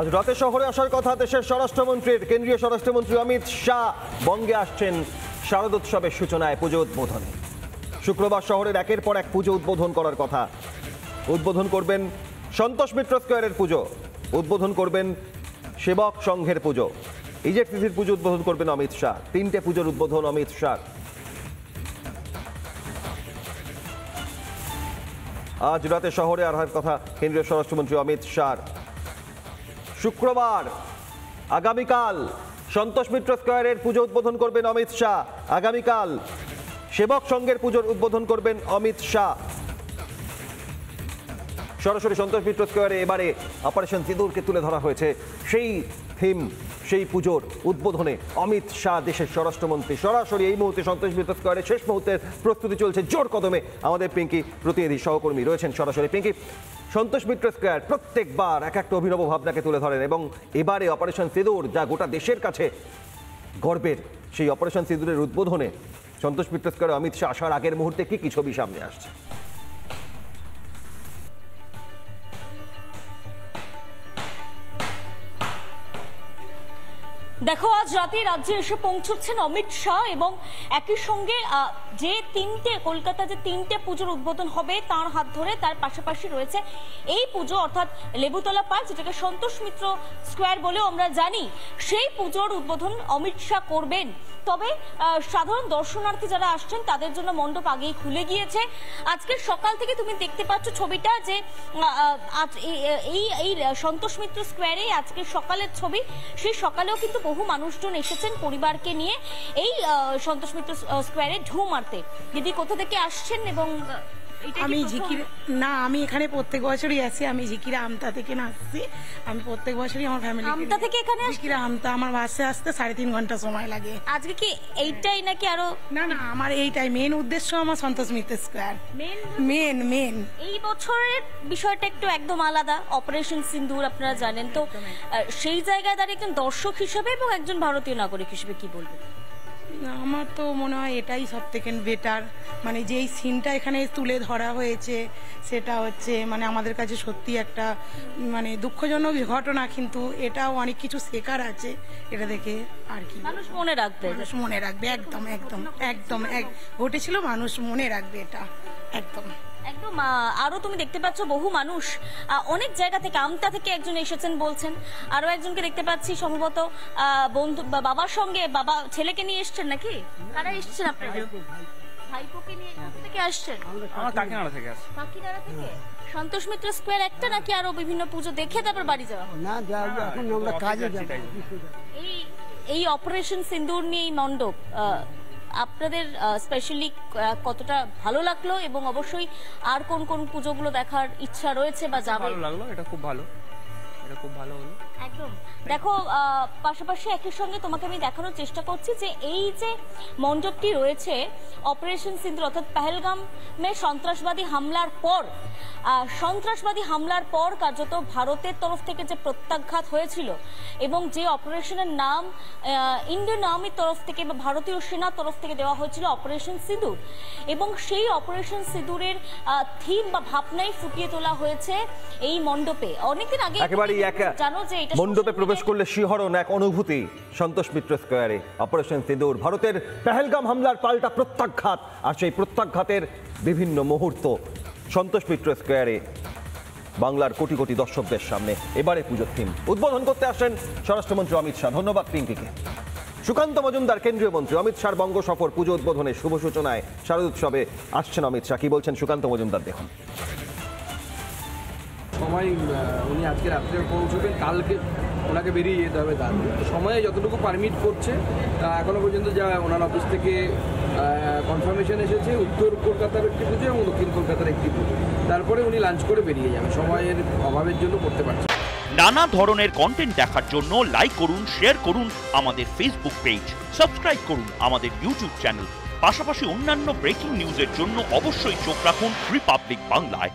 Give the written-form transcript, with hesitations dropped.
আজ রাতে শহরে আসার কথা দেশের স্বরাষ্ট্রমন্ত্রীর। কেন্দ্রীয় স্বরাষ্ট্রমন্ত্রী অমিত শাহ বঙ্গে আসছেন শারদোৎসবের সূচনায়, পুজো উদ্বোধনে। শুক্রবার শহরের একের পর এক পুজো উদ্বোধন করার কথা। উদ্বোধন করবেন সন্তোষ মিত্র স্কোয়ারের পুজো, উদ্বোধন করবেন সেবক সংঘের পুজো, ইজেডসিসির পুজো উদ্বোধন করবেন অমিত শাহ। 3টে পুজোর উদ্বোধন অমিত শাহ। আজ রাতে শহরে আসার কথা কেন্দ্রীয় স্বরাষ্ট্রমন্ত্রী অমিত শাহ। শুক্রবার আগামীকাল সন্তোষ মিত্র স্কোয়ারের পুজো উদ্বোধন করবেন অমিত শাহ। আগামীকাল সেবক সংঘের পুজোর উদ্বোধন করবেন অমিত শাহ। সরাসরি সন্তোষ মিত্র স্কোয়ারে এবারে অপারেশন সিঁদুরকে তুলে ধরা হয়েছে। সেই থিম, সেই পুজোর উদ্বোধনে অমিত শাহ দেশের স্বরাষ্ট্রমন্ত্রী। সরাসরি এই মুহূর্তে সন্তোষ মিত্র স্কোয়ারে শেষ মুহূর্তের প্রস্তুতি চলছে জোর কদমে। আমাদের পিঙ্কি প্রতিনিধি সহকর্মী রয়েছেন সরাসরি। পিঙ্কি, সন্তোষ মিত্র স্কোয়ার প্রত্যেকবার এক একটা অভিনব ভাবনাকে তুলে ধরেন এবং এবারে অপারেশন সিঁদুর, যা গোটা দেশের কাছে গর্বের, সেই অপারেশন সিঁদুরের উদ্বোধনে সন্তোষ মিত্র স্কোয়ারে অমিত শাহ আসার আগের মুহূর্তে কি কি ছবি সামনে আসছে? দেখো, আজ রাতে রাজ্যে এসে পৌঁছচ্ছেন অমিত শাহ এবং একই সঙ্গে যে কলকাতা যে 3টে পুজোর উদ্বোধন হবে তার হাত ধরে তার পাশাপাশি রয়েছে এই পুজো, অর্থাৎ লেবুতলা পার্ক, যেটাকে সন্তোষ মিত্র স্কোয়ার বলেও আমরা জানি, সেই পুজোর উদ্বোধন অমিত শাহ করবেন। তবে সাধারণ দর্শনার্থী যারা আসছেন তাদের জন্য মণ্ডপ আগেই খুলে গিয়েছে। আজকের সকাল থেকে তুমি দেখতে পাচ্ছ ছবিটা, যে এই সন্তোষ মিত্র স্কোয়ারে আজকের সকালের ছবি। সেই সকালেও কিন্তু বহু মানুষজন এসেছেন পরিবারকে নিয়ে এই সন্তোষ মিত্র স্কোয়ারে ঢু মারতে। দিদি, কোথা থেকে আসছেন? এবং আমি আমি এখানে প্রত্যেক বছরই আসি। আমি ঝিকিরা আমতা থেকে আসছি। আমি প্রত্যেক বছরই আমার ফ্যামিলি আমতা থেকে এখানে ঝিকিরা আমতা আমার বাসে আসতে 3.5 ঘন্টা সময় লাগে। আজকে কি এইটাই নাকি আরো? না, আমার এইটাই মেন উদ্দেশ্য, আমার সন্তোষ মিত্র স্কোয়ার মেন। এই বছরের বিষয়টা একটু একদম আলাদা, অপারেশন সিন্দুর আপনারা জানেন তো। সেই জায়গায় দাঁড়িয়ে একজন দর্শক হিসেবে এবং একজন ভারতীয় নাগরিক হিসেবে কি বলবেন? আমার তো মনে হয় এটাই সব থেকে বেটার। মানে যেই সিনটা এখানে তুলে ধরা হয়েছে সেটা হচ্ছে মানে আমাদের কাছে সত্যি একটা মানে দুঃখজনক ঘটনা, কিন্তু এটাও অনেক কিছু শেখার আছে এটা দেখে। আর কি মানুষ মনে রাখবে, একদম ঘটেছিল, মানুষ মনে রাখবে এটা একদম। আরো তুমি দেখতে পাচ্ছ বহু মানুষ অনেক জায়গা থেকে, আমতা থেকে একজন এসেছেন বলছেন, আরো একজনকে দেখতে পাচ্ছি সম্ভবত বন্ধু বাবার সঙ্গে, বাবা ছেলেকে নিয়ে এসছেন নাকি? কারা এসছেন আপনারা? ভাইপোকে নিয়ে কোথা থেকে আসছেন? কাকিনাড়া থেকে আসছি। কাকিনাড়া থেকে? সন্তোষ মিত্র স্কোয়ার একটা নাকি আরো বিভিন্ন পুজো দেখে তারপর বাড়ি যাওয়া? না, এখন আমরা কাজে যাব। এই অপারেশন সিন্দুর নিয়ে এই মণ্ডপ আপনাদের স্পেশালি কতটা ভালো লাগলো এবং অবশ্যই আর কোন কোন পুজোগুলো দেখার ইচ্ছা রয়েছে বা যাবে? ভালো লাগলো, এটা খুব ভালো হলো একদম। দেখো, পাশাপাশি একই সঙ্গে তোমাকে আমি দেখানোর চেষ্টা করছি যে এই যে মণ্ডপটি রয়েছে অপারেশন সিন্দুর, অর্থাৎ পেহেলগামে সন্ত্রাসবাদী হামলার পর কার্যত ভারতের তরফ থেকে যে প্রত্যাঘাত হয়েছিল এবং যে অপারেশনের নাম ইন্ডিয়ান আর্মির তরফ থেকে বা ভারতীয় সেনার তরফ থেকে দেওয়া হয়েছিল অপারেশন সিঁদুর, এবং সেই অপারেশন সিঁদুরের থিম বা ভাবনাই ফুটিয়ে তোলা হয়েছে এই মণ্ডপে। অনেকদিন আগে জানো যে এটা মণ্ডপে প্রবেশ করলে শিহরণ, এক অনুভূতি। সন্তোষ মিত্র স্কোয়ারে অপারেশন সিঁদুর, ভারতের পেহেলগাম হামলার পাল্টা প্রত্যাঘাত, আর সেই প্রত্যাঘাতের বিভিন্ন মুহূর্ত সন্তোষ মিত্র স্কোয়ারে বাংলার কোটি কোটি দর্শকদের সামনে এবারে পুজোর থিম উদ্বোধন করতে আসেন স্বরাষ্ট্রমন্ত্রী অমিত শাহ। ধন্যবাদ পিঙ্কিকে। সুকান্ত মজুমদার কেন্দ্রীয় মন্ত্রী। অমিত শাহর বঙ্গ সফর, পুজো উদ্বোধনে শুভ সূচনায় শারদোৎসবে আসছেন অমিত শাহ। কি বলছেন সুকান্ত মজুমদার, দেখুন। সময় উনি আজকে রাত্রে পৌঁছবেন, কালকে ওনাকে বেরিয়ে যেতে হবে। তার সময়ে যতটুকু পারমিট করছে এখনো পর্যন্ত যা ওনার অফিস থেকে কনফার্মেশন এসেছে, উত্তর কলকাতার একটি পুজো এবং দক্ষিণ কলকাতার একটি পুজো, তারপরে উনি লাঞ্চ করে বেরিয়ে যাবেন। সময়ের অভাবের জন্য করতে পারছেন। নানা ধরনের কন্টেন্ট দেখার জন্য লাইক করুন, শেয়ার করুন আমাদের ফেসবুক পেজ, সাবস্ক্রাইব করুন আমাদের ইউটিউব চ্যানেল। পাশাপাশি অন্যান্য ব্রেকিং নিউজের জন্য অবশ্যই চোখ রাখুন রিপাবলিক বাংলায়।